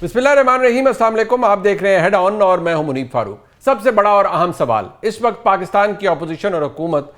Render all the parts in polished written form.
बिस्मिल्लाहिर्रहमानिर्रहीम, अस्सलाम वालेकुम। आप देख रहे हैं हेड ऑन और मैं हूं मुनीब फारूक। सबसे बड़ा और अहम सवाल इस वक्त पाकिस्तान की अपोजिशन और हुकूमत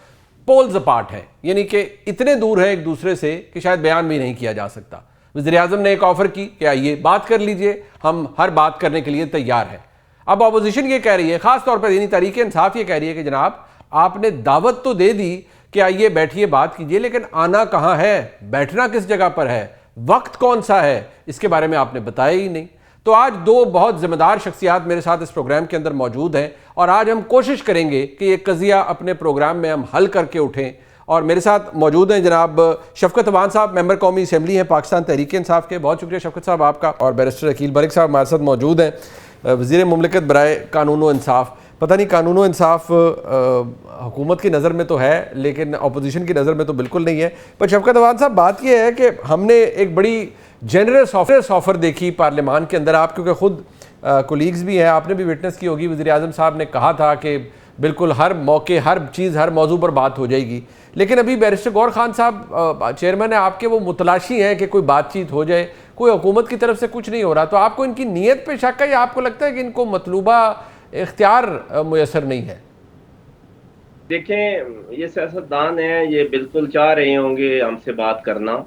पोल्स अपार्ट है, यानी कि इतने दूर है एक दूसरे से कि शायद बयान भी नहीं किया जा सकता। वज़ीर आज़म ने एक ऑफर की कि आइए बात कर लीजिए, हम हर बात करने के लिए तैयार हैं। अब अपोजिशन ये कह रही है, खास तौर पर यानी तहरीक इंसाफ ये कह रही है कि जनाब आपने दावत तो दे दी कि आइए बैठिए बात कीजिए, लेकिन आना कहाँ है, बैठना किस जगह पर है, वक्त कौन सा है, इसके बारे में आपने बताया ही नहीं। तो आज दो बहुत जिम्मेदार शख्सियात मेरे साथ इस प्रोग्राम के अंदर मौजूद हैं और आज हम कोशिश करेंगे कि ये कज़िया अपने प्रोग्राम में हम हल करके उठें। और मेरे साथ मौजूद हैं जनाब शफकत अवान साहब, मेंबर कौमी असम्बली हैं पाकिस्तान तहरीक इंसाफ के। बहुत शुक्रिया शफकत साहब आपका। और बैरिस्टर अकील मलिक साहब हमारे साथ मौजूद हैं, वज़ीर मुमलिकत बराए कानून व इंसाफ। पता नहीं कानून व इंसाफ हुकूमत की नज़र में तो है लेकिन अपोजिशन की नज़र में तो बिल्कुल नहीं है। पर शफकत अवान साहब, बात यह है कि हमने एक बड़ी जेनरस ऑफर देखी पार्लियामान के अंदर। आप क्योंकि खुद कोलीग्स भी हैं, आपने भी विटनेस की होगी, वज़ीर आज़म साहब ने कहा था कि बिल्कुल हर मौके हर चीज़ हर मौजू पर बात हो जाएगी। लेकिन अभी बैरिस्टर गौर खान साहब चेयरमैन है आपके, वो मुतलाशी हैं कि कोई बातचीत हो जाए, कोई हुकूमत की तरफ से कुछ नहीं हो रहा। तो आपको इनकी नीयत पे शक है या आपको लगता है कि इनको मतलूबा इख्तियार मुयसर नहीं है? देखें, ये सियासतदान हैं, ये बिल्कुल चाह रहे होंगे हमसे बात करना,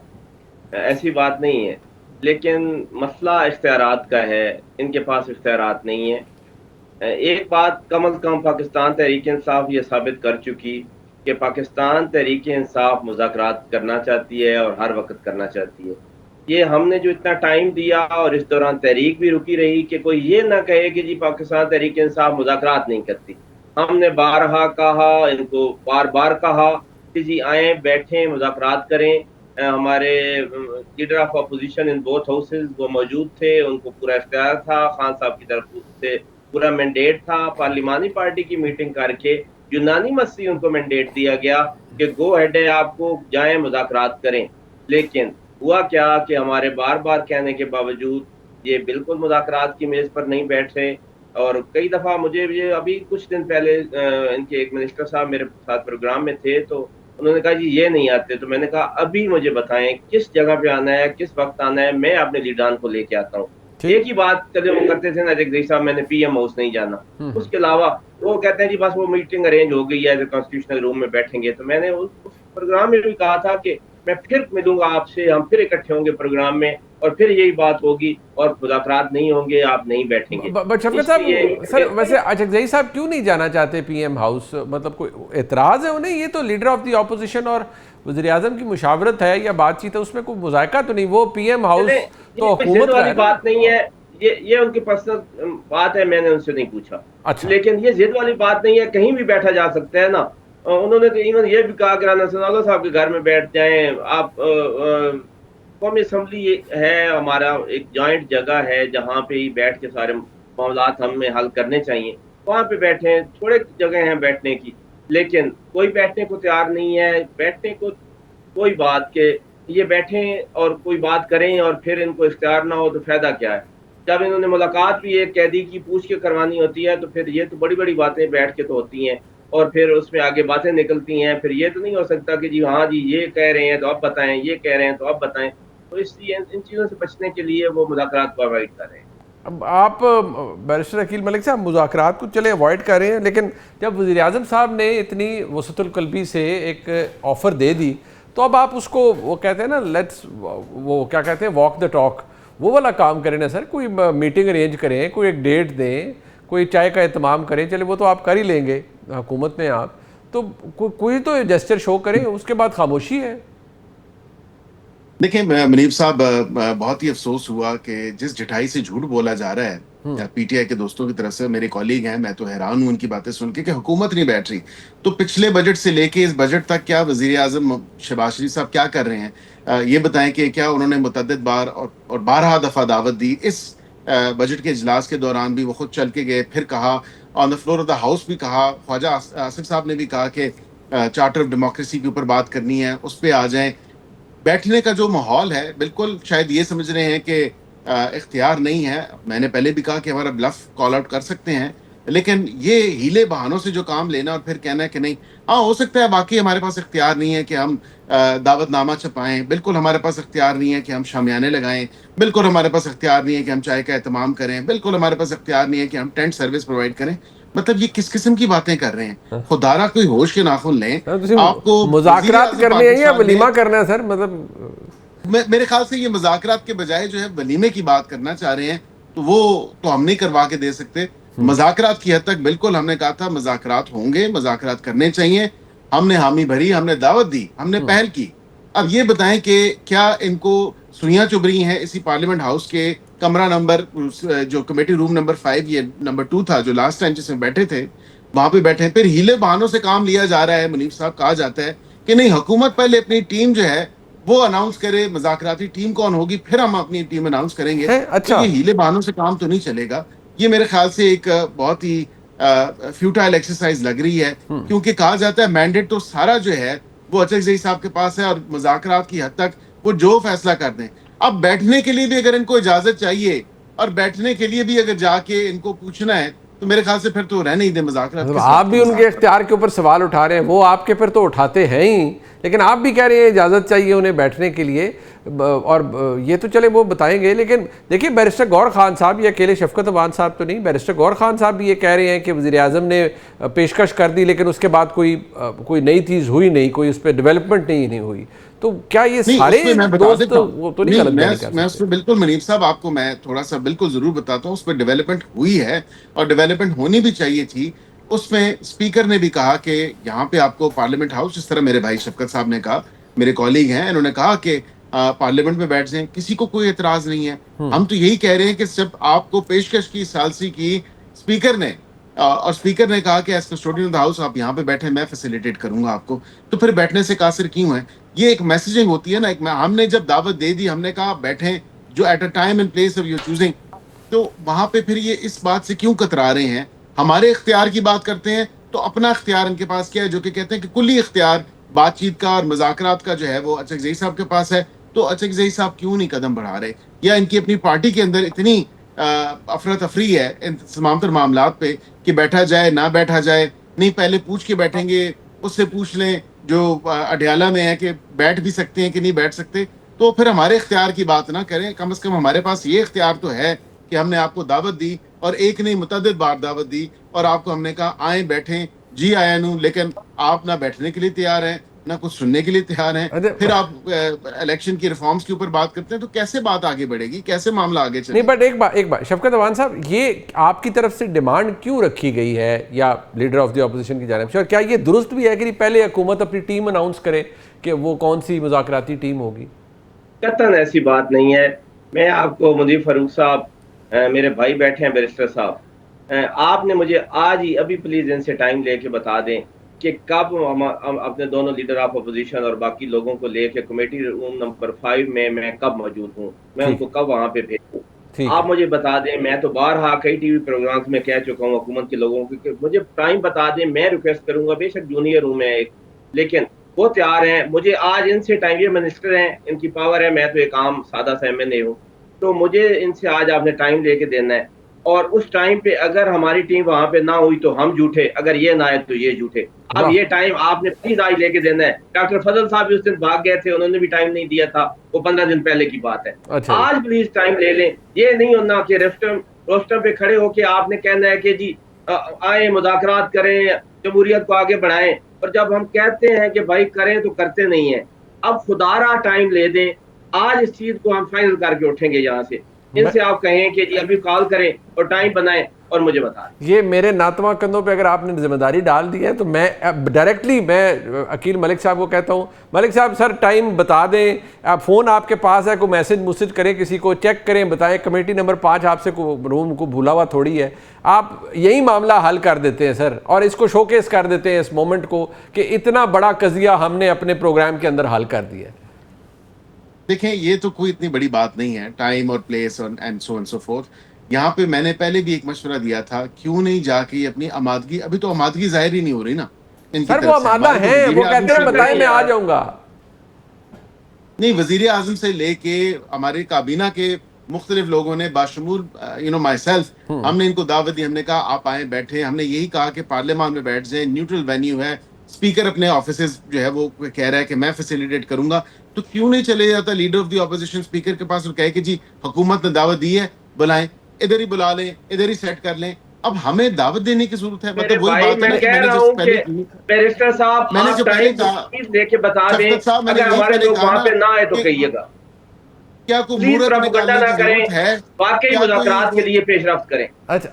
ऐसी बात नहीं है। लेकिन मसला इख्तियारात का है, इनके पास इख्तियारात नहीं है। एक बात कम अज़ कम पाकिस्तान तहरीक इंसाफ ये साबित कर चुकी कि पाकिस्तान तहरीक इंसाफ मुज़ाकरात करना चाहती है और हर वक्त करना चाहती है। ये हमने जो इतना टाइम दिया और इस दौरान तहरीक भी रुकी रही कि कोई ये ना कहे कि जी पाकिस्तान तहरीक इंसाफ मुज़ाकरात नहीं करती। हमने बारहा कहा, इनको बार बार कहा कि जी आए बैठें मुज़ाकरात करें। हमारे leader of opposition in both houses वो मौजूद थे, उनको पूरा इख्तियार था, खान साहब की तरफ से पूरा मैंडेट था। पार्लिमानी पार्टी की मीटिंग करके यूनानिमसली उनको मैंडेट दिया गया कि गो हेड है, आपको जाएं मुज़ाकरात करें। लेकिन हुआ क्या कि हमारे बार बार कहने के बावजूद ये बिल्कुल मुज़ाकरात की मेज़ पर नहीं बैठ रहे। और कई दफ़ा मुझे ये अभी कुछ दिन पहले इनके एक मिनिस्टर साहब मेरे साथ प्रोग्राम में थे, तो उन्होंने कहा जी ये नहीं आते। तो मैंने कहा अभी मुझे बताएं किस जगह पे आना है, किस वक्त आना है, मैं अपने लीडरान को लेके आता हूँ। एक ही बात कदे वो करते थे ना जगदीश साहब, मैंने पीएम हाउस नहीं जाना। उसके अलावा वो कहते हैं जी बस वो मीटिंग अरेंज हो गई है, कॉन्स्टिट्यूशनल रूम में बैठेंगे। तो मैंने उस प्रोग्राम में भी कहा था कि मैं फिर मिलूंगा आपसे, हम फिर इकट्ठे होंगे प्रोग्राम में और फिर यही बात होगी और मुज़ाकरात नहीं होंगे, आप नहीं बैठेंगे। बट शफकत साहब, सर वैसे अचकज़ई साहब क्यों नहीं जाना चाहते पीएम हाउस? मतलब कोई एतराज़ है उन्हें? ये तो लीडर ऑफ द ऑपोजिशन और वज़ीर आज़म की मुशावरत है या बातचीत है, उसमें कोई मुज़ायका तो नहीं। वो पीएम हाउस तो हुकूमत वाली बात नहीं है, ये उनकी पर्सनल बात है, मैंने उनसे नहीं पूछा। अच्छा, लेकिन ये जिद वाली बात नहीं है, कहीं भी बैठा जा सकता है ना। उन्होंने तो इवन ये भी कहा कि राना सनाउल्लाह साहब के घर में बैठ जाएं आप। कौमी असम्बली है हमारा, एक जॉइंट जगह है जहाँ पे ही बैठ के सारे मामलात हमें हल करने चाहिए, वहाँ पे बैठे। थोड़े जगह हैं बैठने की, लेकिन कोई बैठने को तैयार नहीं है। बैठने को कोई बात के ये बैठें और कोई बात करें और फिर इनको इख्तियार ना हो तो फ़ायदा क्या है? जब इन्होंने मुलाकात भी एक कैदी की पूछ के करवानी होती है तो फिर ये तो बड़ी-बड़ी बातें बैठ के तो होती हैं और फिर उसमें आगे बातें निकलती हैं। फिर ये तो नहीं हो सकता कि जी हाँ जी, ये कह रहे हैं तो अब बताएँ, ये कह रहे हैं तो अब बताएँ। तो इसलिए इन चीज़ों से बचने के लिए वो मुज़ाकरात को अवॉइड कर रहे हैं। अब आप बैरिस्टर अकील मलिक साहब मुज़ाकरात को चले अवॉइड कर रहे हैं, लेकिन जब वज़ीर आज़म साहब ने इतनी वसतुल क़ल्बी से एक ऑफ़र दे दी तो अब आप उसको, वो कहते हैं ना लेट्स, वो क्या कहते हैं, वॉक द टॉक, वो वाला काम करें ना सर। कोई मीटिंग अरेंज करें, कोई एक डेट दें, कोई चाय का एहतमाम करें। चले वो तो आप कर ही लेंगे हुकूमत में आप, तो कोई तो जेस्चर शो करें, उसके बाद खामोशी है। देखिए मुनीब साहब, बहुत ही अफसोस हुआ कि जिस ढिठाई से झूठ बोला जा रहा है पीटीआई के दोस्तों की तरफ से, मेरे कॉलीग हैं, मैं तो हैरान हूं उनकी बातें सुन के कि हुकूमत नहीं बैठ रही। तो पिछले बजट से लेके इस बजट तक क्या वजीर आजम शहबाज शरीफ साहब क्या कर रहे हैं? ये बताएं कि क्या उन्होंने मुतअद्दिद बार और 12 दफा दावत दी। इस बजट के इजलास के दौरान भी वो खुद चल के गए, फिर कहा on the floor of the house भी कहा, ख्वाजा आसिफ साहब ने भी कहा कि चार्टर ऑफ डेमोक्रेसी के ऊपर बात करनी है, उस पर आ जाएं। बैठने का जो माहौल है, बिल्कुल शायद ये समझ रहे हैं कि इख्तियार नहीं है। मैंने पहले भी कहा कि हमारा ब्लफ कॉल आउट कर सकते हैं, लेकिन ये हीले बहानों से जो काम लेना और फिर कहना है कि नहीं, हाँ हो सकता है वाकई हमारे पास इख्तियार नहीं है कि हम दावतनामा छपाएं, बिल्कुल हमारे पास इख्तियार नहीं है कि हम शामियाने लगाएं, बिल्कुल हमारे पास इख्तियार नहीं है कि हम चाय का एहतमाम करें, बिल्कुल हमारे पास इख्तियार नहीं है कि हम टेंट सर्विस प्रोवाइड करें। मतलब ये किस किस्म की बातें कर रहे हैं? खुदारा कोई होश के नाखून लें। आपको मुज़ाकरात करने हैं या वलीमा करना है सर? मतलब मेरे ख्याल से ये मुज़ाकरात के बजाय जो है वलीमे की बात करना चाह रहे हैं, तो वो तो हम नहीं करवा के दे सकते। मुज़ाकरात की हद तक बिल्कुल हमने कहा था मुज़ाकरात होंगे, मुज़ाकरात करने चाहिए। हमने हामी भरी, हमने दावत दी, हमने पहल की। अब ये बताएं कि क्या इनको सुइयां चुभ रही हैं इसी पार्लियामेंट हाउस के कमरा नंबर जो कमेटी रूम नंबर 5, ये नंबर 2 था जो लास्ट टाइम जिसमें बैठे थे, वहां पे बैठे हैं। फिर हीले बहानों से काम लिया जा रहा है। मुनीफ साहब, कहा जाता है कि नहीं, हुकूमत पहले अपनी टीम जो है वो अनाउंस करे, मुज़ाकराती टीम कौन होगी, फिर हम अपनी टीम अनाउंस करेंगे। अच्छा, तो ये हीले बहानों से काम तो नहीं चलेगा। ये मेरे ख्याल से एक बहुत ही फ्यूटाइल एक्सरसाइज लग रही है, क्योंकि कहा जाता है मैंडेट तो सारा जो है वो अचकजई साहब के पास है और मुज़ाकरात की हद तक वो जो फैसला कर दें। अब बैठने के लिए भी अगर इनको इजाजत चाहिए और बैठने के लिए भी अगर जाके इनको पूछना है, तो मेरे ख्याल से फिर तो रहने ही दे मुज़ाकरात। मतलब आप भी उनके इख्तियार के ऊपर सवाल उठा रहे हैं, वो आपके फिर तो उठाते हैं ही, लेकिन आप भी कह रहे हैं इजाज़त चाहिए उन्हें बैठने के लिए। और ये तो चले वो बताएंगे, लेकिन देखिए बैरिस्टर गौहर खान साहब, ये अकेले शफकत अवान साहब तो नहीं, बैरिस्टर गौहर खान साहब भी ये कह रहे हैं कि वज़ीर-ए-आज़म ने पेशकश कर दी लेकिन उसके बाद कोई नई चीज़ हुई नहीं, कोई उस पर डेवलपमेंट नहीं हुई। तो क्या ये सारे दोस्त वो तो नहीं गलत बयानी कर सकते? मैं उसमें बिल्कुल मुनीब साहब, आपको मैं थोड़ा सा बिल्कुल जरूर बताता हूँ। उस पर डेवलपमेंट हुई है और डेवलपमेंट होनी भी चाहिए थी। उसमें स्पीकर ने भी कहा कि यहाँ पे आपको पार्लियामेंट हाउस, जिस तरह मेरे भाई शफकत साहब ने कहा, मेरे कॉलीग हैं, इन्होंने कहा कि पार्लियामेंट में बैठ जाएं, किसी को कोई एतराज नहीं है। हम तो यही कह रहे हैं कि जब आपको पेशकश की सालसी की स्पीकर ने, और स्पीकर ने कहा कि as custodian of the house आप यहाँ पे बैठे, मैं फैसिलिटेट करूंगा आपको, तो फिर बैठने से कासिर क्यों है? ये एक मैसेजिंग होती है ना। एक हमने जब दावत दे दी, हमने कहा बैठे, जो at a time and place of your choosing, तो वहां पे फिर ये इस बात से क्यों कतरा रहे हैं? हमारे इख्तियार की बात करते हैं तो अपना इख्तियार इनके पास क्या है, जो कि कहते हैं कि कुल्ली इख्तियार बातचीत का और मुज़ाकरात का जो है वो अचकजई साहब के पास है। तो अचकजई साहब क्यों नहीं कदम बढ़ा रहे? या इनकी अपनी पार्टी के अंदर इतनी अफरा तफरी है इन तमाम तर मामलात पे कि बैठा जाए ना बैठा जाए, नहीं पहले पूछ के बैठेंगे, उससे पूछ लें जो अडयाला में है कि बैठ भी सकते हैं कि नहीं बैठ सकते। तो फिर हमारे इख्तियार की बात ना करें। कम से कम हमारे पास ये इख्तियार तो है कि हमने आपको दावत दी, और एक नहीं मुतअद्दिद बार दावत दी, और आपको हमने कहा आए बैठें, जी आया नू, लेकिन आप ना बैठने के लिए तैयार हैं, ना कुछ सुनने के लिए तैयार हैं। फिर आप इलेक्शन की रिफॉर्म्स के ऊपर बात करते हैं, तो कैसे बात आगे बढ़ेगी, कैसे मामला आगे चलेगा? नहीं, बट एक बात शफकत अवान साहब, ये आपकी तरफ से डिमांड क्यों रखी गई है या लीडर ऑफ द अपोजिशन की जानिब से, और क्या ये दुरुस्त भी है कि पहले हुकूमत अपनी टीम अनाउंस करे कि वो कौन सी मुज़ाकराती टीम होगी? कतन ऐसी बात नहीं है। मैं आपको, मुनीफ फारूक साहब, मेरे भाई बैठे हैं बैरिस्टर साहब, आपने मुझे आज ही अभी प्लीज इनसे टाइम लेके बता दें कि कब हम अपने दोनों लीडर ऑफ अपोजिशन और बाकी लोगों को लेके कमेटी रूम नंबर 5 में मैं कब मौजूद हूँ, मैं उनको कब वहां पे भेजूँ। आप मुझे बता दें। मैं तो बारहा कई टीवी प्रोग्राम्स में कह चुका हूँ हुकूमत के लोगों को कि मुझे टाइम बता दें। मैं रिक्वेस्ट करूंगा, बेशक जूनियर हूँ मैं एक, लेकिन वो तैयार हैं। मुझे आज इनसे टाइम, ये मिनिस्टर हैं, इनकी पावर है, मैं तो एक आम सादा सा MNA हूँ, तो मुझे इनसे आज आपने टाइम लेके देना है। और उस टाइम पे अगर हमारी टीम वहां पे ना हुई तो हम झूठे, अगर ये ना आए तो ये झूठे। अब ये टाइम आपने प्लीज आज लेके देना है। डॉक्टर फजल साहब भी उस दिन भाग गए थे, उन्होंने भी टाइम नहीं दिया था, वो 15 दिन पहले की बात है। अच्छा। आज प्लीज टाइम ले लें। ये नहीं होना कि रोस्टर पे खड़े होके आपने कहना है कि जी आए मुज़ाकरात करें, जमहूरियत को आगे बढ़ाएं, और जब हम कहते हैं कि भाई करें तो करते नहीं है। अब खुदारा टाइम ले दें, आज इस चीज को हम फाइनल करके उठेंगे यहाँ से। इनसे आप कहें कि जी अभी कॉल करें और टाइम बनाएं और मुझे बताएं। ये मेरे नातवा कंधों पे अगर आपने जिम्मेदारी डाल दी है तो मैं डायरेक्टली मैं अकील मलिक साहब को कहता हूँ, मलिक साहब सर टाइम बता दें, आप फ़ोन आपके पास है, कोई मैसेज करें, किसी को चेक करें, बताएं कमेटी नंबर 5 आपसे रूम को भूला हुआ थोड़ी है, आप यही मामला हल कर देते हैं सर, और इसको शोकेस कर देते हैं इस मोमेंट को कि इतना बड़ा कजिया हमने अपने प्रोग्राम के अंदर हल कर दिया। देखें, ये तो कोई इतनी बड़ी बात नहीं है, टाइम और प्लेस एंड सो फोर्थ। यहाँ पे मैंने पहले भी एक मशवरा दिया था, क्यों नहीं जाके अपनी आमादगी, अभी तो आमादगी जाहिर ही नहीं हो रही ना इनकी सर, वो आमादा है, वो कहते हैं बताएं मैं आ जाऊंगा। नहीं, वजीर आजम से लेके हमारे काबीना के मुख्तलिफ लोगों ने बाशमूल माई सेल्फ हमने इनको दावत दी, हमने कहा आप आए बैठे, हमने यही कहा कि पार्लियामान में बैठ जाए, न्यूट्रल वेन्यू है, स्पीकर अपने ऑफिस जो है वो कह रहा है कि मैं फैसिलिटेट करूंगा, तो क्यों नहीं चले जाता leader of the opposition speaker के पास और कहे कि जी हुकूमत ने दावत दी है, बुलाएं, इधर ही बुला लें, इधर ही सेट कर लें। अब हमें दावत देने की जरूरत है, मतलब वही बात है ना कि मैंने जो पहले बैरिस्टर साहब मैंने जो पहले कहा, लेके बता दें, अगर हमारे लोग वहां पे ना आए तो कहिएगा, क्या कोई प्लीज मुहूर्त प्रोपेगेंडा निकालने ना की करें, जरूरत है? वाकई मुज़ाकरात के लिए पेशरफ्त करें। अच्छा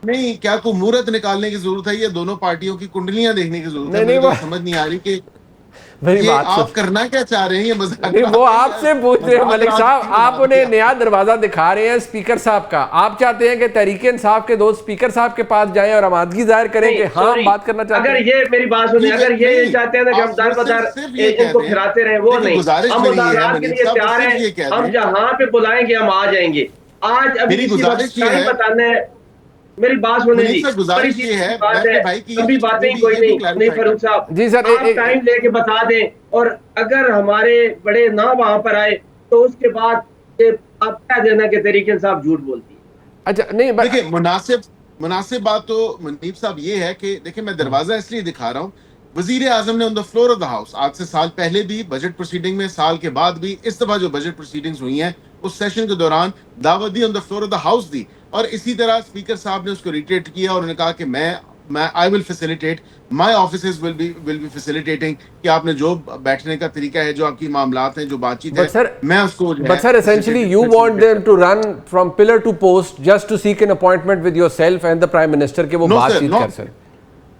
नहीं, क्या कोई मुहूर्त निकालने की जरूरत है? ये दोनों पार्टियों की कुंडलियां देखने की जरूरत है? मुझे तो समझ नहीं आ रही कि मेरी ये बात आप करना क्या चाह रहे हैं? ये मजाक नहीं, वो आपसे पूछ रहे हैं मलिक साहब, आप उन्हें नया दरवाजा दिखा रहे हैं स्पीकर साहब का। आप चाहते हैं कि तहरीक इंसाफ के दोस्त स्पीकर साहब के पास जाएं और आमादगी जाहिर करें कि हाँ हम बात करना चाहते हैं। अगर ये मेरी बात सुनिए, अगर ये चाहते हैं ना कि हम दर बदर इनको फिराते रहे, वो नहीं, हम मुज़ाकरात के लिए तैयार हैं, हम जहां पे बुलाएंगे हम आ जाएंगे। आज अभी बताना है, मेरी बात सुने जी, बड़ी सी बात है, अभी बातें कोई नहीं फारूक साहब जी सर, आप टाइम लेके बता दें, और अगर हमारे बड़े ना वहां पर आए तो उसके बाद आप क्या देना कि तहरीक इंसाफ झूठ बोलती है। अच्छा नहीं, देखिए मुनासिब बात तो मुनीब साहब ये है कि देखिए मैं दरवाजा इसलिए दिखा रहा हूँ, वजीर आजम ने on the floor of the house आज से साल पहले भी बजट प्रोसीडिंग में, साल के बाद भी, इस दफा जो बजट प्रोसीडिंग्स हुई हैं उस सेशन के दौरान दावत दी, on the floor of the house दी, और इसी तरह स्पीकर साहब ने उसको रिट्रेट किया और उन्होंने कहा कि मैं I will facilitate, my offices will be facilitating, कि आपने जो बैठने का तरीका है, जो आपकी मामलात हैं, जो बातचीत है, सर, मैं उसको but sir, essentially you want them to run from pillar to post just to seek an appointment with yourself and the prime minister कि वो बातचीत कर सकें।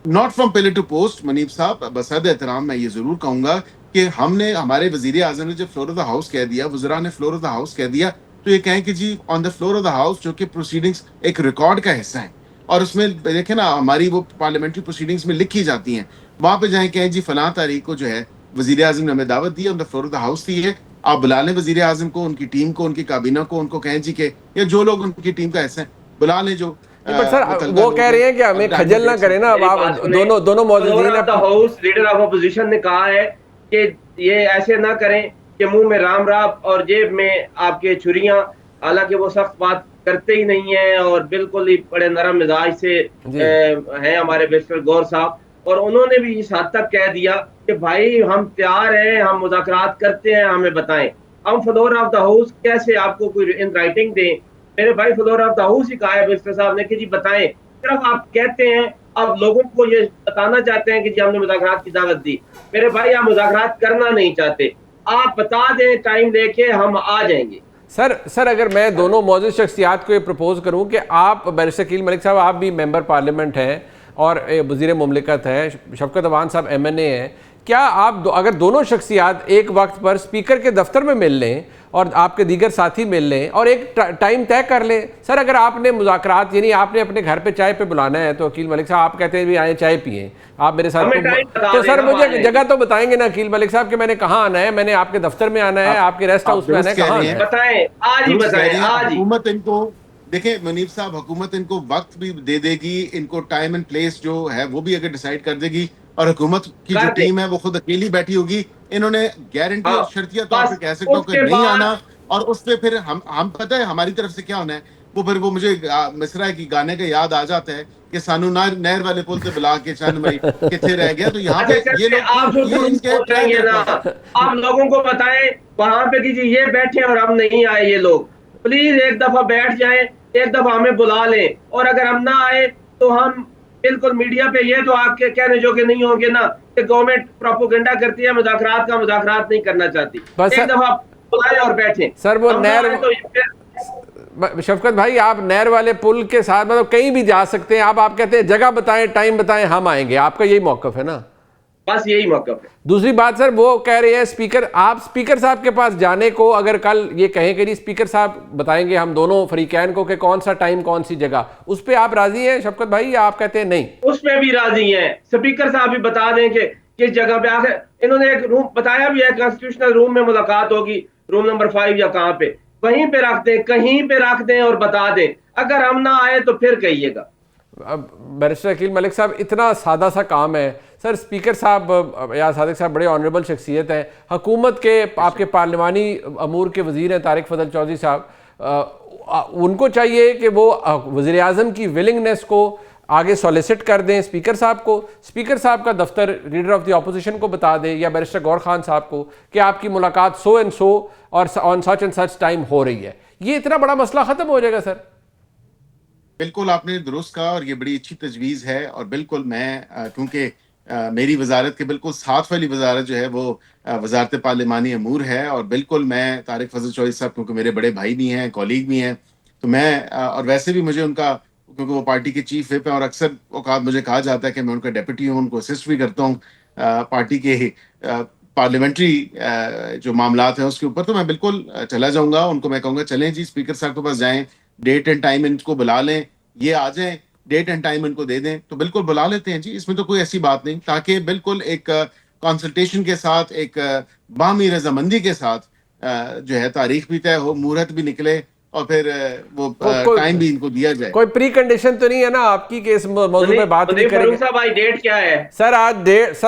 Not from pillar to post मनीब साहब, बसद एहतराम मैं ये जरूर कहूंगा कि हमने, हमारे वजीर आजम ने जब फ्लोर ऑफ द हाउस कह दिया, वज़रा ने फ्लोर ऑफ द हाउस कह दिया, तो ये कहें कि जी on the floor of the house जो कि प्रोसीडिंग्स एक रिकॉर्ड का हिस्सा है, और उसमें देखें ना हमारी वो पार्लियामेंट्री प्रोसीडिंग्स में लिखी जाती हैं, वहां पे जाए कहें जी फलां तारीख को जो है वजीर आजम ने हमें दावत दी, on the floor of the house दी है, आप बुला लें वजीर आजम को, उनकी टीम को, उनकी काबीना को, उनको कहें जी के या जो लोग उनकी टीम का हिस्सा है बुला लें। जो सर वो कह रहे हैं कि हमें खजल ना करें ना, आप दोनों मौजूदीन हाउस लीडर ऑफ अपोजिशन ने कहा है कि ये ऐसे ना करें कि मुंह में राम राम और जेब में आपके छुरियां, हालांकि वो सख्त बात करते ही नहीं है और बिल्कुल ही बड़े नरम मिजाज से हैं हमारे बैरिस्टर गौर साहब, और उन्होंने भी इस हद तक कह दिया कि भाई हम तैयार हैं, हम मुज़ाकरात करते हैं, हमें बताएं। हम फ्लोर ऑफ द हाउस कैसे आपको कोई इन राइटिंग दें? मेरे भाई फ्लोर ऑफ द हाउस ही कहा है बैरिस्टर साहब ने कि जी बताएं, सिर्फ आप कहते हैं, आप लोगों को ये बताना चाहते हैं कि जी हमने मुज़ाकरात की दावत दी। मेरे भाई आप मुज़ाकरात करना नहीं चाहते, आप बता दें टाइम लेके, हम आ जाएंगे। सर अगर मैं दोनों मौजूद शख्सियात को ये प्रपोज करूं कि आप बैरिस्टर शकील मलिक साहब, आप भी मेंबर पार्लियामेंट हैं और वज़ीर मुमलिकत हैं, शफकत अवान साहब MNA हैं, क्या आप अगर दोनों शख्सियात एक वक्त पर स्पीकर के दफ्तर में मिल लें और आपके दीगर साथी मिल लें और एक टाइम तय कर लें? सर अगर आपने मुज़ाकरात, यानी आपने अपने घर पे चाय पे बुलाना है तो अकील मलिक साहब आप कहते हैं भी आए चाय पिए आप मेरे साथ, तो सर मुझे जगह तो बताएंगे ना अकील मलिक साहब कि मैंने कहाँ आना है, मैंने आपके दफ्तर में आना है, आपके रेस्ट हाउस में आना है, कहाँ बताएं, आज ही बताएं, आज ही। हुकूमत इनको देखें मुनीब साहब, हुकूमत इनको वक्त भी दे देगी, इनको टाइम एंड प्लेस जो है वो भी अगर डिसाइड कर देगी, और हुकूमत की जो टीम है वो खुद अकेली बैठी होगी, इन्होंने गारंटी और शर्तिया तौर पे कह सकता हूँ कि नहीं आना, और उस पे फिर हम पता है हमारी तरफ से क्या होना है, वो फिर वो मुझे मिसरा की गाने का याद आ जाता है कि सानू नहर वाले पुल से बुला के चंद मई कितने रह गया, तो यहाँ पे ये लोग आप लोगों को बताएं वहां पे कि ये बैठे और हम नहीं आए, ये लोग प्लीज एक दफा बैठ जाएं, एक दफा हमें बुला लें, और अगर हम ना आए तो हम बिल्कुल मीडिया पे ये तो आपके कहने जो कि नहीं होंगे ना कि गवर्नमेंट प्रोपेगेंडा करती है, मुज़ाकरात नहीं करना चाहती, एक दफा बुलाएं और बैठे। सर वो नहर तो शफकत भाई, आप नहर वाले पुल के साथ मतलब कहीं भी जा सकते हैं, आप कहते हैं जगह बताएं, टाइम बताएं, हम आएंगे, आपका यही मौकफ है ना? बस यही मौकफ है। दूसरी बात सर, वो कह रहे हैं स्पीकर, आप स्पीकर साहब के पास जाने को अगर कल ये कहें कि स्पीकर साहब बताएंगे हम दोनों फरीकैन को कि कौन सा टाइम कौन सी जगह, उस पर आप राजी हैं शफकत भाई, या आप कहते हैं नहीं? उसमें भी राजी हैं, स्पीकर साहब भी बता दें कि किस जगह पे आखिर इन्होंने एक रूम बताया भी है, कॉन्स्टिट्यूशनल रूम में मुलाकात होगी, रूम नंबर 5 या कहाँ पे, वहीं पे रख दें, कहीं पे रख दें और बता दें, अगर हम ना आए तो फिर कहिएगा। अब बैरिस्टर अकील मलिक साहब, इतना सादा सा काम है सर, स्पीकर साहब या सादिक साहब बड़े ऑनरेबल शख्सियत हैं, हुकूमत के आपके पार्लिमानी अमूर के वज़ीर हैं तारिक फजल चौधरी साहब, उनको चाहिए कि वो वज़ीर आज़म की विलिंगनेस को आगे सॉलिसिट कर दें स्पीकर साहब को, स्पीकर साहब का दफ्तर लीडर ऑफ द ऑपोजिशन को बता दे या बैरिस्टर गौर खान साहब को कि आपकी मुलाकात सो एंड सो और on such and such time हो रही है। ये इतना बड़ा मसला खत्म हो जाएगा सर। बिल्कुल आपने दुरुस्त कहा और ये बड़ी अच्छी तजवीज़ है। और बिल्कुल मैं क्योंकि मेरी वजारत के बिल्कुल साथ वाली वजारत जो है वो वजारत पार्लिमानी अमूर है, और बिल्कुल मैं तारिक फजल चौधरी साहब क्योंकि मेरे बड़े भाई भी हैं, कॉलीग भी हैं, तो मैं और वैसे भी मुझे उनका, क्योंकि वो पार्टी के चीफ व्हिप हैं और अक्सर औकात मुझे कहा जाता है कि मैं उनका डेप्यूटी हूँ, उनको असिस्ट भी करता हूँ पार्टी के पार्लियामेंट्री जो मामलात हैं उसके ऊपर, तो मैं बिल्कुल चला जाऊंगा। उनको मैं कहूँगा चलें जी स्पीकर साहब के पास जाएं, डेट एंड टाइम इनको बुला लें, ये आ जाएं, डेट एंड टाइम इनको दे दें, तो बिल्कुल बुला लेते हैं जी, इसमें तो कोई ऐसी बात नहीं, ताकि बिल्कुल एक कंसल्टेशन के साथ, एक बामी रजामंदी के साथ जो है तारीख भी तय हो, मुहूर्त भी निकले और फिर वो टाइम भी इनको दिया जाए। कोई प्री कंडीशन तो नहीं है ना आपकी कि इस मौजूद में बात नहीं करेंगे? साहब आज डेट क्या है सर?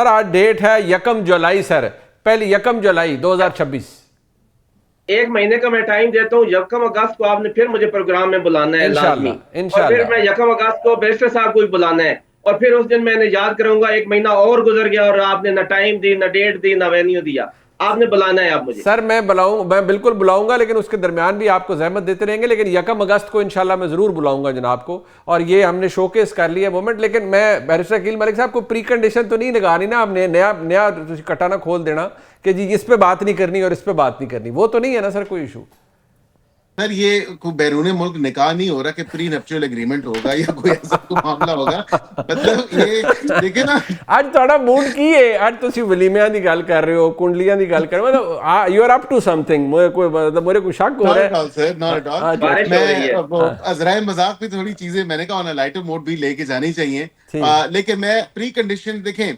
आज डेट है 1 जुलाई सर, पहले 1 जुलाई 2026। एक महीने का मैं टाइम देता हूँ। 1 अगस्त को आपने फिर मुझे प्रोग्राम में बुलाना है लाजमी, और फिर मैं 1 अगस्त को बैरिस्टर साहब को भी बुलाना है, और फिर उस दिन मैंने याद करूंगा 1 महीना और गुजर गया और आपने ना टाइम दी, ना डेट दी, ना वेन्यू दिया। आपने बुलाना है आप मुझे। सर मैं बिल्कुल बुलाऊंगा, लेकिन उसके दरमियान भी आपको जहमत देते रहेंगे, लेकिन 1 अगस्त को इंशाल्लाह मैं जरूर बुलाऊंगा जनाब को, और ये हमने शोकेस कर लिया मोमेंट। लेकिन मैं बैरिस्टर अकील मलिक साहब को प्री कंडीशन तो नहीं लगानी ना, आपने नया कटाना खोल देना कि जी इस पे बात नहीं करनी और इस पे बात नहीं करनी, वो तो नहीं है ना सर कोई इशू? सर ये कोई बैरून मुल्क निकाह नहीं हो रहा कि प्री नप्चुअल एग्रीमेंट होगा या कोई ऐसा कोई मामला होगा। मतलब ये देखिए ना, आज थोड़ा मूड की है, आज तुसी वलीमियां दी गल कर रहे हो, कुंडलियां दी गल कर रहे हो, मतलब you are up to something. मेरे को शक हो रहा है सर, नॉट एट ऑल। मैं वो अजराए मजाक पे थोड़ी चीजें मैंने कहा ऑन लाइटर मोड भी लेके जानी चाहिए, लेकिन मैं प्री कंडीशन, देखें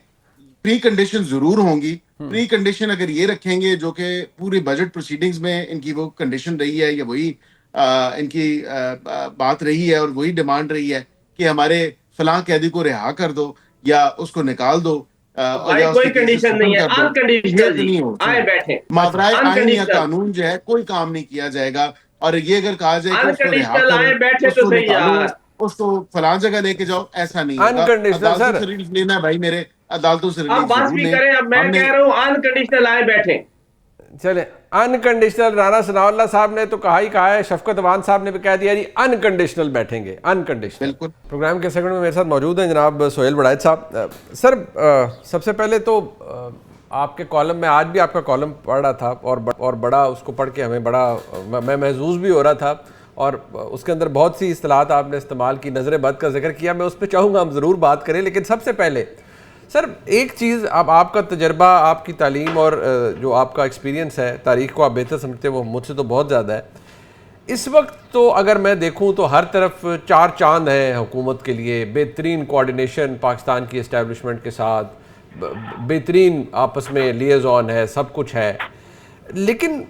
प्री कंडीशन जरूर होंगी। प्री कंडीशन अगर ये रखेंगे जो कि पूरी बजट प्रोसीडिंग्स में इनकी वो कंडीशन रही है, या वही इनकी बात रही है और वही डिमांड रही है कि हमारे फलां कैदी को रिहा कर दो या उसको निकाल दो, या कोई कंडीशन नहीं है, अनकंडीशनल नहीं हो, आए बैठे माफराए आईन या कानून जो है कोई काम नहीं किया जाएगा। और ये अगर कहा जाए कि उसको रिहा करो, उसको निकालो, उसको फलां जगह लेके जाओ, ऐसा नहीं है। अनकंडीशनल सर लेना भाई, मेरे अदालतों से अब बात भी करें। अब मैं कह रहा हूं अनकंडीशनल आए बैठे। चले अनकंडीशनल, राना सनाउल्लाह साहब ने तो कहा ही कहा है, शफकत अवान साहब ने भी कह दिया जी अनकंडीशनल बैठेंगे, अनकंडीशनल। प्रोग्राम के सेकंड में मेरे साथ मौजूद हैं जनाब सोहेल बड़ाइच साहब। सर सबसे पहले तो आपके कॉलम में, आज भी आपका कॉलम पढ़ रहा था और बड़ा उसको पढ़ के हमें बड़ा मैं महसूस भी हो रहा था, और उसके अंदर बहुत सी इस्तिलाहात आपने इस्तेमाल की, नज़र बद का जिक्र किया, मैं उस पर चाहूँगा हम ज़रूर बात करें। लेकिन सबसे पहले सर एक चीज़, अब आपका तजर्बा, आपकी तालीम और जो आपका एक्सपीरियंस है, तारीख़ को आप बेहतर समझते हैं, वो मुझसे तो बहुत ज़्यादा है। इस वक्त तो अगर मैं देखूं तो हर तरफ 4 चांद हैं हुकूमत के लिए, बेहतरीन कोऑर्डिनेशन पाकिस्तान की इस्टेब्लिशमेंट के साथ, बेहतरीन आपस में लिएज़ॉन है, सब कुछ है। लेकिन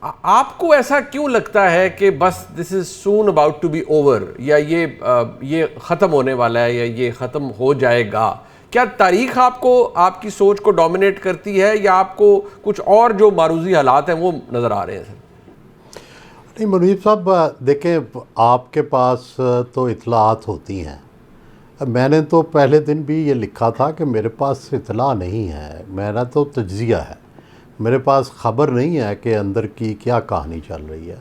आपको ऐसा क्यों लगता है कि बस this is soon about to be over, या ये ख़त्म होने वाला है, या ये ख़त्म हो जाएगा? क्या तारीख आपको, आपकी सोच को डोमिनेट करती है, या आपको कुछ और जो मारूजी हालात हैं वो नज़र आ रहे हैं? नहीं मुनीब साहब, देखें आपके पास तो इत्तलाआत होती हैं। मैंने तो पहले दिन भी ये लिखा था कि मेरे पास इत्तला नहीं है, मेरा तो तज्ज़िया है, मेरे पास ख़बर नहीं है कि अंदर की क्या कहानी चल रही है।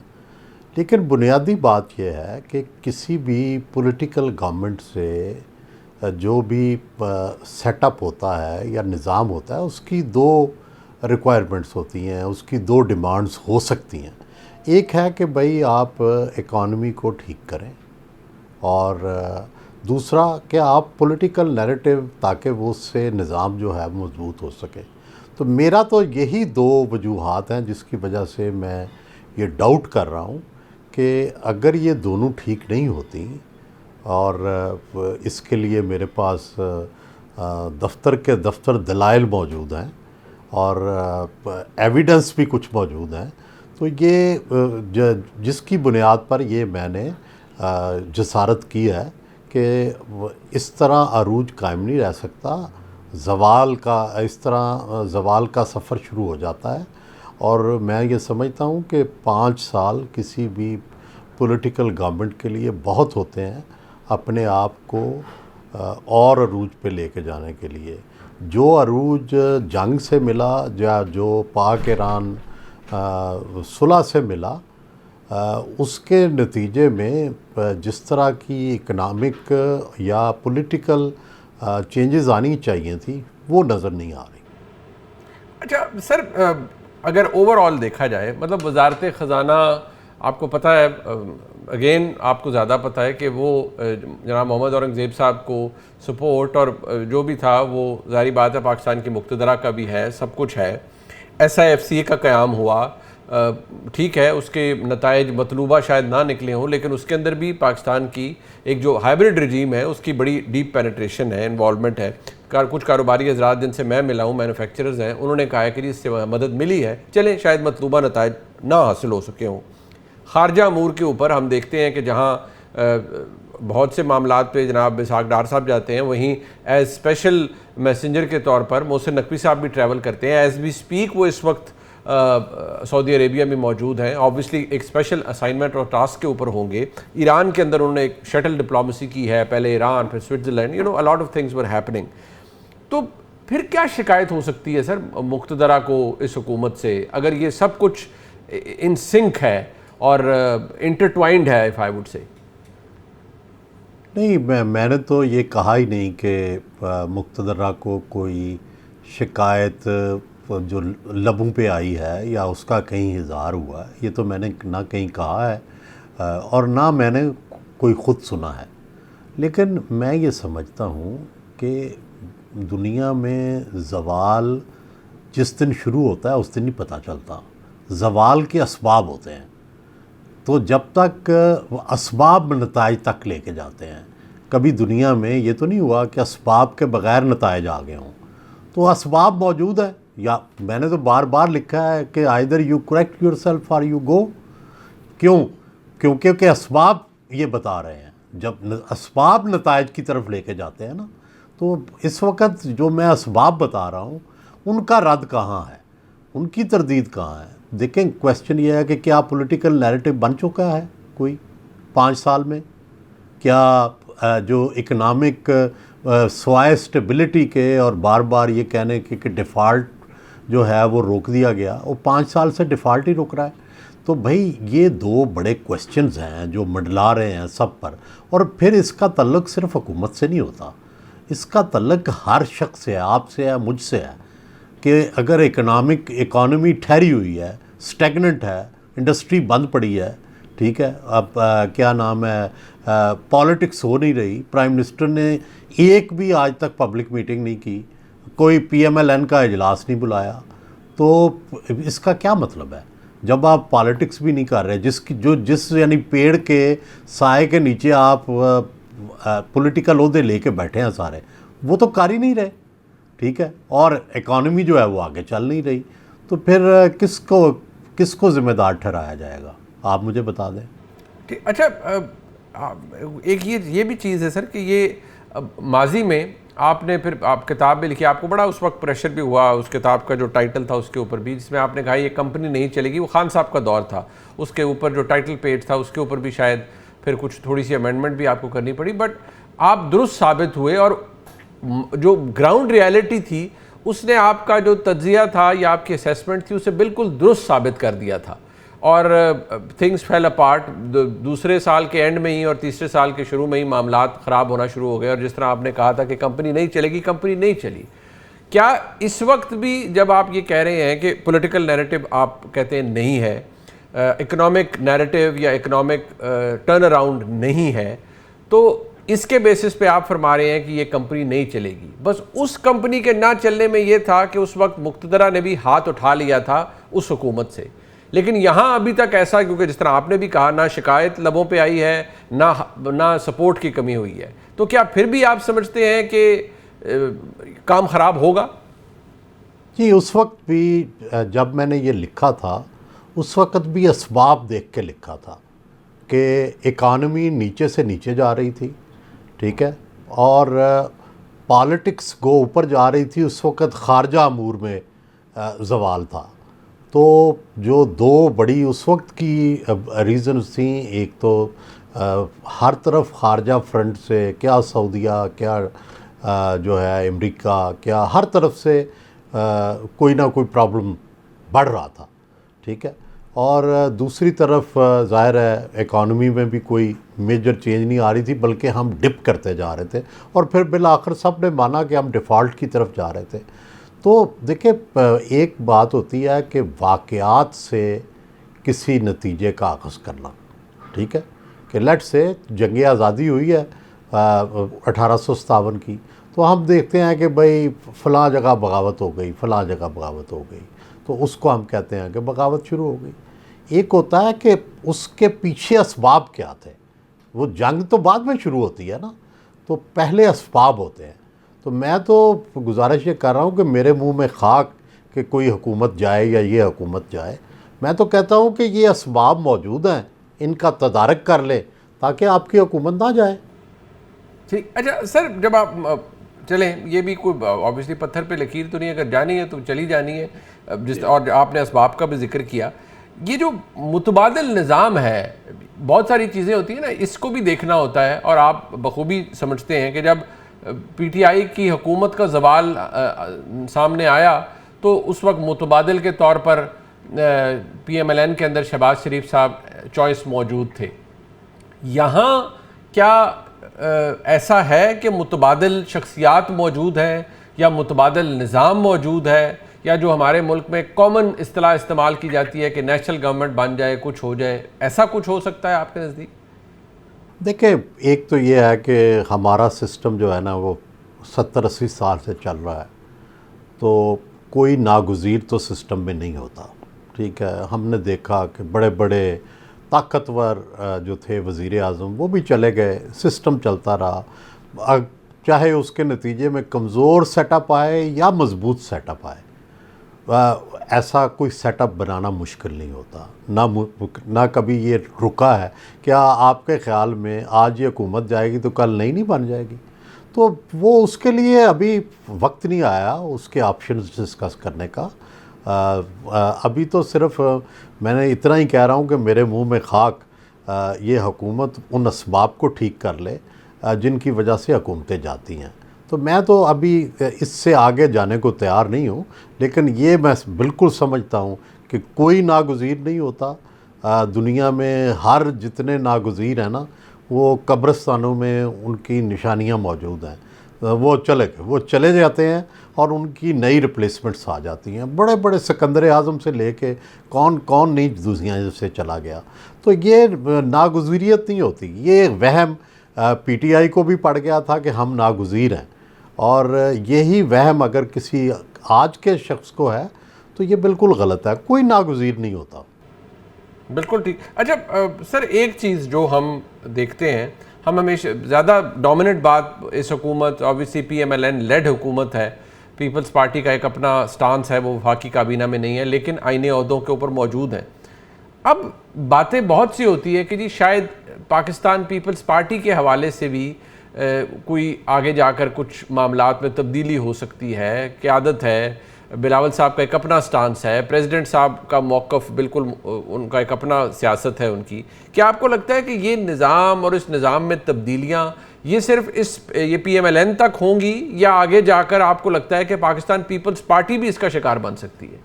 लेकिन बुनियादी बात यह है कि किसी भी पॉलिटिकल गवर्नमेंट से जो भी सेटअप होता है या निज़ाम होता है, उसकी 2 रिक्वायरमेंट्स होती हैं, उसकी 2 डिमांड्स हो सकती हैं। एक है कि भाई आप इकॉनमी को ठीक करें, और दूसरा कि आप पॉलिटिकल नैरेटिव, ताकि वो उससे निज़ाम जो है मजबूत हो सके। तो मेरा तो यही 2 वजूहात हैं जिसकी वजह से मैं ये डाउट कर रहा हूँ कि अगर ये दोनों ठीक नहीं होती, और इसके लिए मेरे पास दफ्तर दलाइल मौजूद हैं और एविडेंस भी कुछ मौजूद हैं, तो ये जिसकी बुनियाद पर ये मैंने जसारत की है कि इस तरह अरूज कायम नहीं रह सकता, ज़वाल का, इस तरह ज़वाल का सफ़र शुरू हो जाता है। और मैं ये समझता हूँ कि 5 साल किसी भी पॉलिटिकल गवर्नमेंट के लिए बहुत होते हैं अपने आप को और अरूज पे लेके जाने के लिए। जो अरूज जंग से मिला या जो पाक ईरान सुलह से मिला, उसके नतीजे में जिस तरह की इकनॉमिक या पॉलिटिकल चेंजेस आनी चाहिए थी वो नज़र नहीं आ रही। अच्छा सर, अगर ओवरऑल देखा जाए, मतलब वजारत ख़जाना आपको पता है, अगेन आपको ज़्यादा पता है कि वो जनाब मोहम्मद औरंगज़ेब साहब को सपोर्ट और जो भी था वो ज़ाहिर बात है पाकिस्तान की मुक़्तदरा का भी है, सब कुछ है। SIFC का क़याम हुआ, ठीक है, उसके नताइज मतलूबा शायद ना निकले हों, लेकिन उसके अंदर भी पाकिस्तान की एक जो हाइब्रिड रजीम है उसकी बड़ी डीप पेनिट्रेशन है, इन्वॉल्वमेंट है। कुछ कारोबारी हजरात जिनसे मैं मिला हूँ, मैन्युफैक्चरर्स हैं, उन्होंने कहा है कि इससे मदद मिली है, चले शायद मतलूबा नताइज ना हासिल हो सके हों। खारजा अमूर के ऊपर हम देखते हैं कि जहाँ बहुत से मामलात पे जनाब इसहाक डार साहब जाते हैं, वहीं एज स्पेशल मैसेंजर के तौर पर मोहसिन नकवी साहब भी ट्रैवल करते हैं। एज़ वी स्पीक वो इस वक्त सऊदी अरेबिया में मौजूद हैं। ऑब्वियसली एक स्पेशल असाइनमेंट और टास्क के ऊपर होंगे। ईरान के अंदर उन्होंने एक शटल डिप्लोमेसी की है, पहले ईरान फिर Switzerland, you know a lot of things were happening. तो फिर क्या शिकायत हो सकती है सर मुक़्तदरा को इस हुकूमत से, अगर ये सब कुछ इन सिंक है और इंटरट्वाइंड है, इफ़ आई वुड से? नहीं, मैंने तो ये कहा ही नहीं कि मुक़्तदरा को कोई शिकायत जो लबों पे आई है या उसका कहीं इज़हार हुआ है, ये तो मैंने ना कहीं कहा है और ना मैंने कोई ख़ुद सुना है। लेकिन मैं ये समझता हूँ कि दुनिया में ज़वाल जिस दिन शुरू होता है उस दिन ही पता चलता। ज़वाल के असबाब होते हैं, तो जब तक असबाब नताइज तक लेके जाते हैं, कभी दुनिया में ये तो नहीं हुआ कि असबाब के बग़ैर नताइज आ गए हों। तो असबाब मौजूद है, या मैंने तो बार बार लिखा है कि आइदर यू करेक्ट योरसेल्फ और यू गो। क्यों? क्योंकि असबाब ये बता रहे हैं, जब असबाब नताइज की तरफ लेके जाते हैं ना, तो इस वक्त जो मैं असबाब बता रहा हूँ उनका रद्द कहाँ है, उनकी तरदीद कहाँ है? देखें, क्वेश्चन ये है कि क्या पॉलिटिकल नैरेटिव बन चुका है कोई 5 साल में? क्या जो इकनॉमिक स्वाय स्टेबिलिटी के और बार बार ये कहने कि डिफ़ॉल्ट जो है वो रोक दिया गया, वो 5 साल से डिफ़ॉल्ट ही रुक रहा है। तो भाई ये दो बड़े क्वेश्चंस हैं जो मंडला रहे हैं सब पर। और फिर इसका तल्लुक़ सिर्फ हुकूमत से नहीं होता, इसका तल्लुक़ हर शख्स से है, आपसे है, मुझसे है, कि अगर इकॉनमी ठहरी हुई है, स्टैगनेंट है, इंडस्ट्री बंद पड़ी है, ठीक है, अब क्या नाम है, पॉलिटिक्स हो नहीं रही, प्राइम मिनिस्टर ने एक भी आज तक पब्लिक मीटिंग नहीं की, कोई PMLN का इजलास नहीं बुलाया, तो इसका क्या मतलब है? जब आप पॉलिटिक्स भी नहीं कर रहे, जिस यानी पेड़ के साए के नीचे आप पॉलिटिकल ओहदे लेके बैठे हैं सारे, वो तो कर ही नहीं रहे, ठीक है, और इकॉनमी जो है वो आगे चल नहीं रही, तो फिर किसको ज़िम्मेदार ठहराया जाएगा? आप मुझे बता दें। ठीक, अच्छा, एक ये भी चीज़ है सर कि ये माजी में आपने फिर आप किताब भी लिखी, आपको बड़ा उस वक्त प्रेशर भी हुआ उस किताब का जो टाइटल था उसके ऊपर भी, जिसमें आपने कहा ये कंपनी नहीं चलेगी। वो खान साहब का दौर था, उसके ऊपर जो टाइटल पेज था उसके ऊपर भी शायद फिर कुछ थोड़ी सी अमेंडमेंट भी आपको करनी पड़ी, बट आप दुरुस्त साबित हुए और जो ग्राउंड रियलिटी थी उसने आपका जो तज्जिया था या आपकी असेसमेंट थी उसे बिल्कुल दुरुस्त साबित कर दिया था। और थिंग्स फेल अपार्ट, दूसरे साल के एंड में ही और तीसरे साल के शुरू में ही मामलात ख़राब होना शुरू हो गए, और जिस तरह आपने कहा था कि कंपनी नहीं चलेगी, कंपनी नहीं चली। क्या इस वक्त भी जब आप ये कह रहे हैं कि पॉलिटिकल नैरेटिव आप कहते हैं नहीं है, इकोनॉमिक नैरेटिव या इकोनॉमिक टर्न अराउंड नहीं है, तो इसके बेसिस पे आप फरमा रहे हैं कि ये कंपनी नहीं चलेगी? बस उस कंपनी के ना चलने में ये था कि उस वक्त मुक़्तदरा ने भी हाथ उठा लिया था उस हुकूमत से, लेकिन यहाँ अभी तक ऐसा, क्योंकि जिस तरह आपने भी कहा, ना शिकायत लबों पे आई है, ना सपोर्ट की कमी हुई है, तो क्या फिर भी आप समझते हैं कि काम ख़राब होगा? जी, उस वक्त भी जब मैंने ये लिखा था उस वक्त भी असबाब देख के लिखा था कि इकानमी नीचे से नीचे जा रही थी, ठीक है, और पॉलिटिक्स को ऊपर जा रही थी। उस वक्त खारजा अमूर में ज़वाल था, तो जो दो बड़ी उस वक्त की रीज़न्स थी, एक तो हर तरफ खारजा फ्रंट से, क्या सऊदीया, क्या जो है अमेरिका, क्या हर तरफ से कोई ना कोई प्रॉब्लम बढ़ रहा था, ठीक है। और दूसरी तरफ ज़ाहिर है इकॉनमी में भी कोई मेजर चेंज नहीं आ रही थी, बल्कि हम डिप करते जा रहे थे और फिर बिल आखिर सब ने माना कि हम डिफ़ॉल्ट की तरफ जा रहे थे। तो देखिए, एक बात होती है कि वाक़यात से किसी नतीजे का आगाज़ करना, ठीक है, कि लेट से जंग आज़ादी हुई है 1857 की, तो हम देखते हैं कि भाई फ़लाँ जगह बगावत हो गई, फ़लाँ जगह बगावत हो गई, तो उसको हम कहते हैं कि बगावत शुरू हो गई। एक होता है कि उसके पीछे असबाब क्या थे, वो जंग तो बाद में शुरू होती है ना, तो पहले असबाब होते हैं। तो मैं तो गुजारिश ये कर रहा हूँ कि मेरे मुंह में खाक कि कोई हुकूमत जाए या ये हुकूमत जाए। मैं तो कहता हूँ कि ये असबाब मौजूद हैं, इनका तदारक कर ले ताकि आपकी हुकूमत ना जाए। ठीक। अच्छा सर, जब आप चलें, ये भी कोई ऑब्वियसली पत्थर पे लकीर तो नहीं है, अगर जानी है तो चली जानी है, जिस और आपने असबाब का भी जिक्र किया। ये जो मुतबादिल निज़ाम है, बहुत सारी चीज़ें होती हैं ना, इसको भी देखना होता है, और आप बखूबी समझते हैं कि जब पीटीआई की हुकूमत का जवाल सामने आया तो उस वक्त मुतबादिल के तौर पर PMLN के अंदर शहबाज शरीफ साहब चॉइस मौजूद थे। यहाँ क्या ऐसा है कि मुतबादिल शख्सियात मौजूद हैं या मुतबादिल निज़ाम मौजूद है, या जो हमारे मुल्क में कॉमन इस्तिलाह इस्तेमाल की जाती है कि नेशनल गवर्नमेंट बन जाए, कुछ हो जाए, ऐसा कुछ हो सकता है आपके नज़दीक? देखिए, एक तो ये है कि हमारा सिस्टम जो है ना वो 70-80 साल से चल रहा है, तो कोई नागुज़ीर तो सिस्टम में नहीं होता, ठीक है। हमने देखा कि बड़े बड़े ताकतवर जो थे वज़ीर आज़म, वो भी चले गए, सिस्टम चलता रहा, चाहे उसके नतीजे में कमज़ोर सेटअप आए या मज़बूत सेटअप आए। ऐसा कोई सेटअप बनाना मुश्किल नहीं होता, ना कभी ये रुका है। क्या आपके ख़्याल में आज ये हुकूमत जाएगी तो कल नहीं बन जाएगी? तो वो उसके लिए अभी वक्त नहीं आया उसके ऑप्शंस डिस्कस करने का। अभी तो सिर्फ मैंने इतना ही कह रहा हूँ कि मेरे मुंह में खाक, ये हुकूमत उन असबाब को ठीक कर ले जिनकी वजह से हुकूमतें जाती हैं। तो मैं तो अभी इससे आगे जाने को तैयार नहीं हूँ, लेकिन ये मैं बिल्कुल समझता हूँ कि कोई नागुज़ीर नहीं होता। दुनिया में हर जितने नागुज़ीर हैं ना, वो कब्रिस्तानों में उनकी निशानियाँ मौजूद हैं, वो चले जाते हैं और उनकी नई रिप्लेसमेंट्स आ जाती हैं। बड़े बड़े सिकंदर आज़म से लेके कौन कौन नहीं दुनिया से चला गया। तो ये नागुज़ीरियत नहीं होती, ये वहम PTI को भी पड़ गया था कि हम नागुज़ीर हैं, और यही वहम अगर किसी आज के शख्स को है तो ये बिल्कुल गलत है। कोई नागुज़ीर नहीं होता। बिल्कुल ठीक। अच्छा सर, एक चीज़ जो हम देखते हैं, हम हमेशा ज़्यादा डोमिनेंट बात इस हुकूमत, ऑब्वियसली PMLN लेड हुकूमत है, पीपल्स पार्टी का एक अपना स्टांस है, वो वफाकी काबीना में नहीं है लेकिन आईने ओहदों के ऊपर मौजूद हैं। अब बातें बहुत सी होती है कि जी शायद पाकिस्तान पीपल्स पार्टी के हवाले से भी कोई आगे जाकर कुछ मामलात में तब्दीली हो सकती है, क़यादत है, बिलावल साहब का एक अपना स्टांस है, प्रेसिडेंट साहब का मौक़िफ़ बिल्कुल उनका एक अपना सियासत है उनकी। क्या आपको लगता है कि ये निज़ाम और इस निज़ाम में तब्दीलियाँ ये सिर्फ ये PMLN तक होंगी, या आगे जाकर आपको लगता है कि पाकिस्तान पीपल्स पार्टी भी इसका शिकार बन सकती है?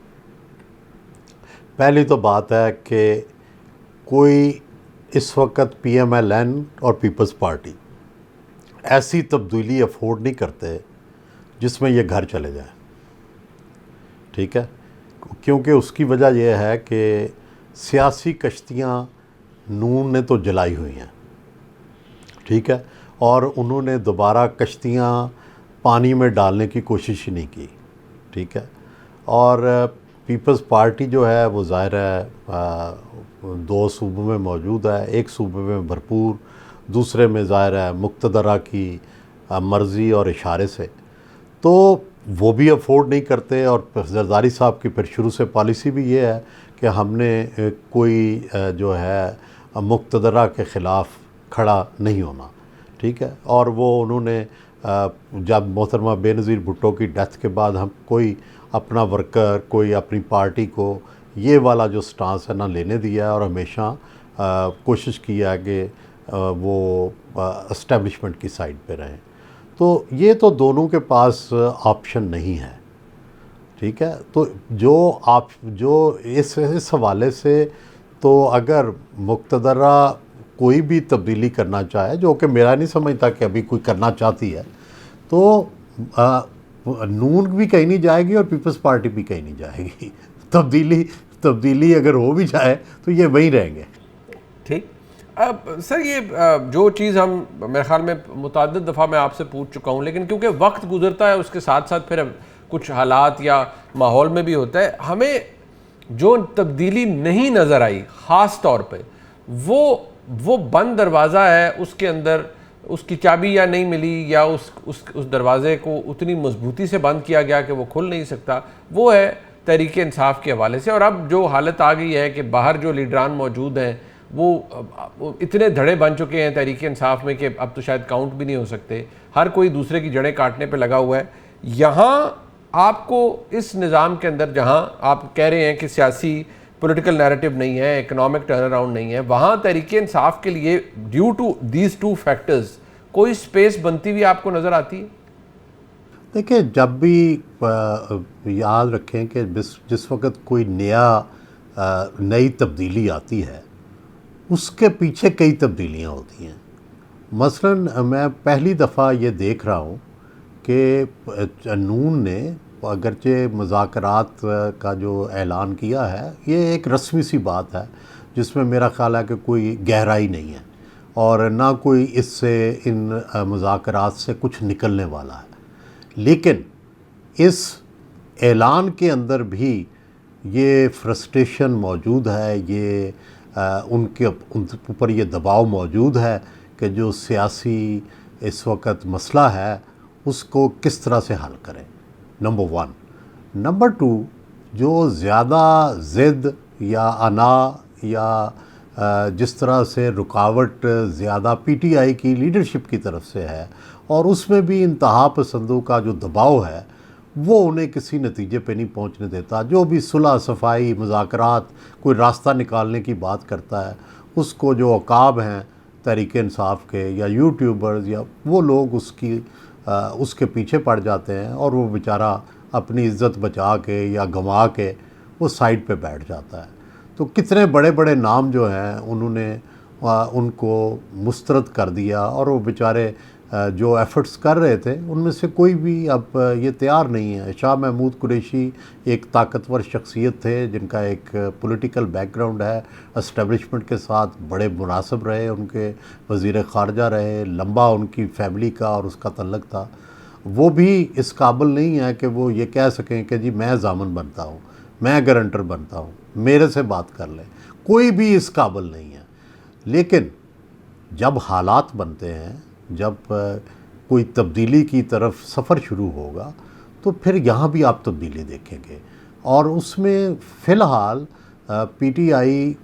पहली तो बात है कि कोई इस वक्त PMLN और पीपल्स पार्टी ऐसी तब्दीली अफोर्ड नहीं करते जिसमें ये घर चले जाए, ठीक है। क्योंकि उसकी वजह यह है कि सियासी कश्तियाँ नून ने तो जलाई हुई हैं, ठीक है, और उन्होंने दोबारा कश्तियाँ पानी में डालने की कोशिश ही नहीं की, ठीक है। और पीपल्स पार्टी जो है वो ज़ाहिर है 2 सूबों में मौजूद है, एक सूबे में भरपूर, दूसरे में ज़ाहिर है मुक़्तदरा की मर्ज़ी और इशारे से, तो वो भी अफोर्ड नहीं करते। और जरदारी साहब की फिर शुरू से पॉलिसी भी ये है कि हमने कोई जो है मुक़्तदरा के ख़िलाफ़ खड़ा नहीं होना, ठीक है। और वो उन्होंने जब मोहतरमा बेनज़ीर भुट्टो की डेथ के बाद हम कोई अपना वर्कर, कोई अपनी पार्टी को ये वाला जो स्टांस है ना लेने दिया है, और हमेशा कोशिश किया है कि वो एस्टेब्लिशमेंट की साइड पे रहें। तो ये तो दोनों के पास ऑप्शन नहीं है, ठीक है। तो जो इस हवाले से, तो अगर मुक़्तदरा कोई भी तब्दीली करना चाहे, जो कि मेरा नहीं समझता कि अभी कोई करना चाहती है, तो नून भी कहीं नहीं जाएगी और पीपल्स पार्टी भी कहीं नहीं जाएगी। तब्दीली अगर हो भी जाए तो ये वहीं रहेंगे। ठीक। अब सर ये जो चीज़ हम मेरे ख्याल में मुतअद्दिद दफ़ा मैं आपसे पूछ चुका हूँ, लेकिन क्योंकि वक्त गुजरता है उसके साथ साथ फिर कुछ हालात या माहौल में भी होता है, हमें जो तब्दीली नहीं नज़र आई ख़ास तौर पे वो बंद दरवाज़ा है, उसके अंदर उसकी चाबी या नहीं मिली या उस दरवाज़े को उतनी मजबूती से बंद किया गया कि वो खुल नहीं सकता, वो है तहरीक इंसाफ के हवाले से। और अब जो हालत आ गई है कि बाहर जो लीडरान मौजूद हैं वो इतने धड़े बन चुके हैं तहरीक इंसाफ में कि अब तो शायद काउंट भी नहीं हो सकते, हर कोई दूसरे की जड़ें काटने पे लगा हुआ है। यहाँ आपको इस निज़ाम के अंदर जहाँ आप कह रहे हैं कि सियासी पॉलिटिकल नैरेटिव नहीं है, इकोनॉमिक टर्न अराउंड नहीं है, वहाँ तहरीक इंसाफ के लिए due to these two factors कोई स्पेस बनती हुई आपको नज़र आती है? देखिए, जब भी याद रखें कि जिस वक्त कोई नई तब्दीली आती है उसके पीछे कई तब्दीलियाँ होती हैं। मसलन मैं पहली दफ़ा ये देख रहा हूँ कि नून ने अगरचे मुज़ाकरात का जो ऐलान किया है, ये एक रस्मी सी बात है जिसमें मेरा ख़्याल है कि कोई गहराई नहीं है और ना कोई इससे इन मुज़ाकरात से कुछ निकलने वाला है। लेकिन इस ऐलान के अंदर भी ये फ्रस्ट्रेशन मौजूद है, ये उनके ऊपर ये दबाव मौजूद है कि जो सियासी इस वक्त मसला है उसको किस तरह से हल करें, नंबर 1। नंबर 2, जो ज़्यादा ज़िद या अना या जिस तरह से रुकावट ज़्यादा पीटीआई की लीडरशिप की तरफ से है और उसमें भी इंतहा पसंदों का जो दबाव है वो उन्हें किसी नतीजे पे नहीं पहुंचने देता। जो भी सुलह सफाई मुज़ाकरात कोई रास्ता निकालने की बात करता है, उसको जो अकाब हैं तहरीक इंसाफ के या यूट्यूबर्स या वो लोग उसके पीछे पड़ जाते हैं और वो बेचारा अपनी इज़्ज़त बचा के या गंवा के वो साइड पे बैठ जाता है। तो कितने बड़े बड़े नाम जो हैं उन्होंने उनको मुस्तरद कर दिया और वो बेचारे जो एफ़र्ट्स कर रहे थे उनमें से कोई भी अब ये तैयार नहीं है। शाह महमूद कुरैशी एक ताकतवर शख्सियत थे जिनका एक पॉलिटिकल बैकग्राउंड है, एस्टेब्लिशमेंट के साथ बड़े मुनासिब रहे, उनके वज़ीर ख़ारजा रहे, लंबा उनकी फैमिली का और उसका तल्लक था। वो भी इस काबिल नहीं है कि वो ये कह सकें कि जी मैं ज़ामन बनता हूँ, मैं गारंटर बनता हूँ, मेरे से बात कर लें। कोई भी इस काबिल नहीं है। लेकिन जब हालात बनते हैं, जब कोई तब्दीली की तरफ सफ़र शुरू होगा तो फिर यहाँ भी आप तब्दीली देखेंगे। और उसमें फ़िलहाल पीटीआई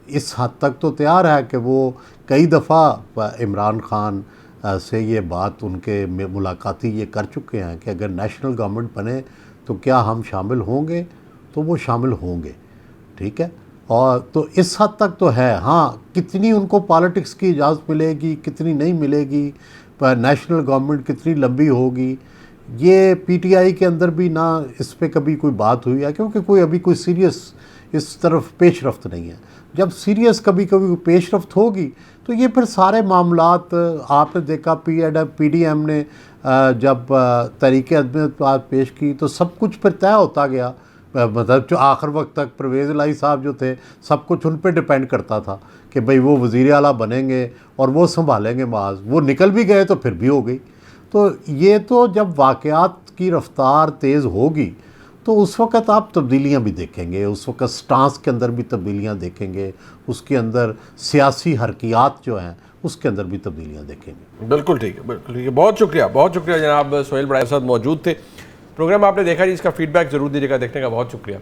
इस हद तक तो तैयार है कि वो कई दफ़ा इमरान ख़ान से ये बात उनके मुलाकाती ये कर चुके हैं कि अगर नेशनल गवर्नमेंट बने तो क्या हम शामिल होंगे, तो वो शामिल होंगे, ठीक है। और तो इस हद तक तो है। हाँ, कितनी उनको पॉलिटिक्स की इजाज़त मिलेगी, कितनी नहीं मिलेगी, पर नेशनल गवर्नमेंट कितनी लंबी होगी, ये पीटीआई के अंदर भी ना इस पे कभी कोई बात हुई है, क्योंकि कोई अभी कोई सीरियस इस तरफ पेशरफ्त नहीं है। जब सीरियस कभी कभी पेशरफ्त होगी तो ये फिर सारे मामलात आपने देखा पीडीएम ने जब तहरीक अदम पेश की तो सब कुछ फिर तय होता गया। मतलब जो आखिर वक्त तक परवेज़ इलाही साहब जो थे सब कुछ उन पे डिपेंड करता था कि भाई वो वज़ीर आला बनेंगे और वो संभालेंगे माज, वो निकल भी गए तो फिर भी हो गई। तो ये तो जब वाक़यात की रफ्तार तेज़ होगी तो उस वक़्त आप तब्दीलियाँ भी देखेंगे, उस वक़्त स्टांस के अंदर भी तब्दीलियाँ देखेंगे, उसके अंदर सियासी हरकियात जो हैं उसके अंदर भी तब्दीलियाँ देखेंगे। बिल्कुल ठीक है, बिल्कुल ठीक है। बहुत शुक्रिया जनाब सोहेल बड़ाई साहब मौजूद थे। प्रोग्राम आपने देखा जी, इसका फीडबैक ज़रूर दीजिएगा। देखने का बहुत शुक्रिया।